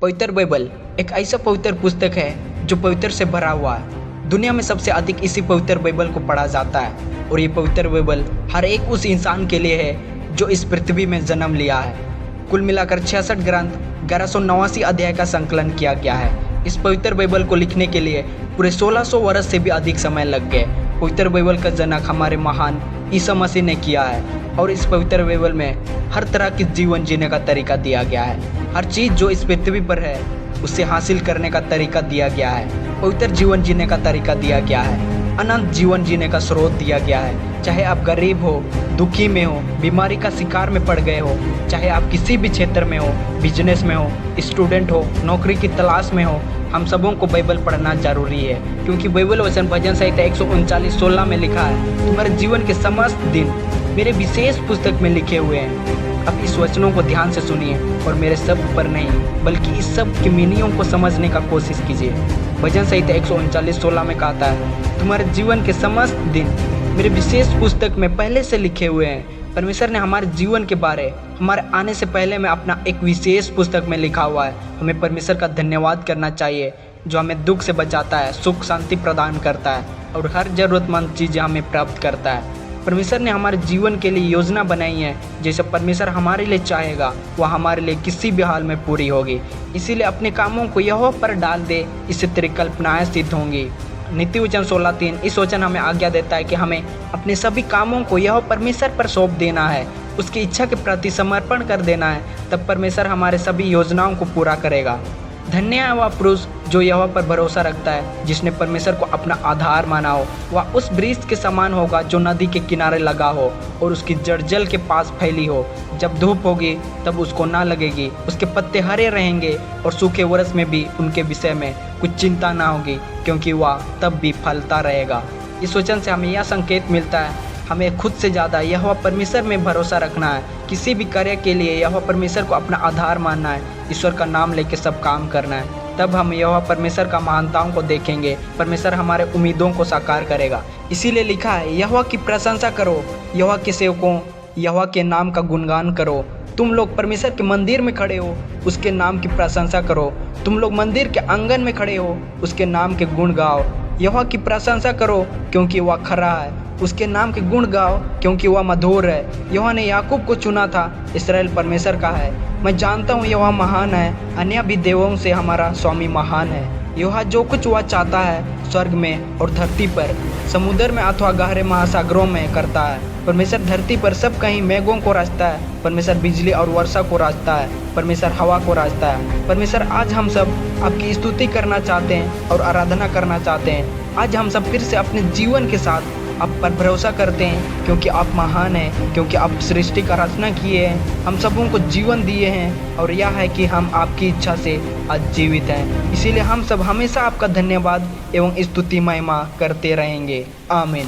पवित्र बाइबल एक ऐसा पवित्र पुस्तक है जो पवित्र से भरा हुआ है। दुनिया में सबसे अधिक इसी पवित्र बाइबल को पढ़ा जाता है और ये पवित्र बाइबल हर एक उस इंसान के लिए है जो इस पृथ्वी में जन्म लिया है। कुल मिलाकर 66 ग्रंथ 1189 अध्याय का संकलन किया गया है। इस पवित्र बाइबल को लिखने के लिए पूरे 1600 वर्ष से भी अधिक समय लग गए। पवित्र बाइबल का जनक हमारे महान ईसा मसीह ने किया है और इस पवित्र बाइबल में हर तरह की जीवन जीने का तरीका दिया गया है। हर चीज़ जो इस पृथ्वी पर है उससे हासिल करने का तरीका दिया गया है। पवित्र जीवन जीने का तरीका दिया गया है। अनंत जीवन जीने का स्रोत दिया गया है। चाहे आप गरीब हो, दुखी में हो, बीमारी का शिकार में पड़ गए हो, चाहे आप किसी भी क्षेत्र में हो, बिजनेस में हो, स्टूडेंट हो, नौकरी की तलाश में हो, हम सबों को बाइबल पढ़ना जरूरी है। क्योंकि बाइबल वचन भजन संहिता 139:16 में लिखा है, तुम्हारे जीवन के समस्त दिन मेरे विशेष पुस्तक में लिखे हुए हैं। अब इस वचनों को ध्यान से सुनिए और मेरे शब्द पर नहीं बल्कि इस सब की मीनिंगों को समझने का कोशिश कीजिए। भजन संहिता 139:16 में कहता है, तुम्हारे जीवन के समस्त दिन मेरे विशेष पुस्तक में पहले से लिखे हुए हैं। परमेश्वर ने हमारे जीवन के बारे हमारे आने से पहले में अपना एक विशेष पुस्तक में लिखा हुआ है। हमें परमेश्वर का धन्यवाद करना चाहिए जो हमें दुख से बचाता है, सुख शांति प्रदान करता है और हर जरूरतमंद चीज़ें हमें प्राप्त करता है। परमेश्वर ने हमारे जीवन के लिए योजना बनाई है। जैसे परमेश्वर हमारे लिए चाहेगा वह हमारे लिए किसी भी हाल में पूरी होगी। इसीलिए अपने कामों को यहोवा पर डाल दे, इससे तेरी कल्पनाएं सिद्ध होंगी। नीति वचन 16:3 इस वचन हमें आज्ञा देता है कि हमें अपने सभी कामों को यहोवा परमेश्वर पर सौंप देना है, उसकी इच्छा के प्रति समर्पण कर देना है। तब परमेश्वर हमारे सभी योजनाओं को पूरा करेगा। धन्य है वह पुरुष जो यहोवा पर भरोसा रखता है, जिसने परमेश्वर को अपना आधार माना हो। वह उस वृक्ष के समान होगा जो नदी के किनारे लगा हो और उसकी जड़ जल के पास फैली हो। जब धूप होगी तब उसको ना लगेगी, उसके पत्ते हरे रहेंगे और सूखे वर्ष में भी उनके विषय में कुछ चिंता ना होगी, क्योंकि वह तब भी फलता रहेगा। इस वचन से हमें यह संकेत मिलता है, हमें खुद से ज़्यादा यहोवा परमेश्वर में भरोसा रखना है। किसी भी कार्य के लिए यहोवा परमेश्वर को अपना आधार मानना है, ईश्वर का नाम लेके सब काम करना है। तब हम यहोवा परमेश्वर का महानताओं को देखेंगे। परमेश्वर हमारे उम्मीदों को साकार करेगा। इसीलिए लिखा है, यहोवा की प्रशंसा करो, यहोवा के सेवकों, यहोवा के नाम का गुणगान करो। तुम लोग परमेश्वर के मंदिर में खड़े हो, उसके नाम की प्रशंसा करो। तुम लोग मंदिर के आंगन में खड़े हो, उसके नाम के गुण गाओ। यहोवा की प्रशंसा करो क्योंकि वह खरा है, उसके नाम के गुण गाओ क्योंकि वह मधुर है। यहोवा ने याकूब को चुना था, इस्राएल परमेश्वर का है। मैं जानता हूँ यहोवा महान है, अन्य भी देवों से हमारा स्वामी महान है। यहोवा जो कुछ वह चाहता है स्वर्ग में और धरती पर, समुद्र में अथवा गहरे महासागरों में करता है। परमेश्वर धरती पर सब कहीं मेघों को रास्ता है। परमेश्वर बिजली और वर्षा को रास्ता है। परमेश्वर हवा को रास्ता है। परमेश्वर आज हम सब आपकी स्तुति करना चाहते हैं और आराधना करना चाहते हैं। आज हम सब फिर से अपने जीवन के साथ आप पर भरोसा करते हैं, क्योंकि आप महान हैं, क्योंकि आप सृष्टि का रचना किए हैं, हम सबों को जीवन दिए हैं और यह है कि हम आपकी इच्छा से आज जीवित हैं। इसीलिए हम सब हमेशा आपका धन्यवाद एवं स्तुति महिमा करते रहेंगे। आमीन।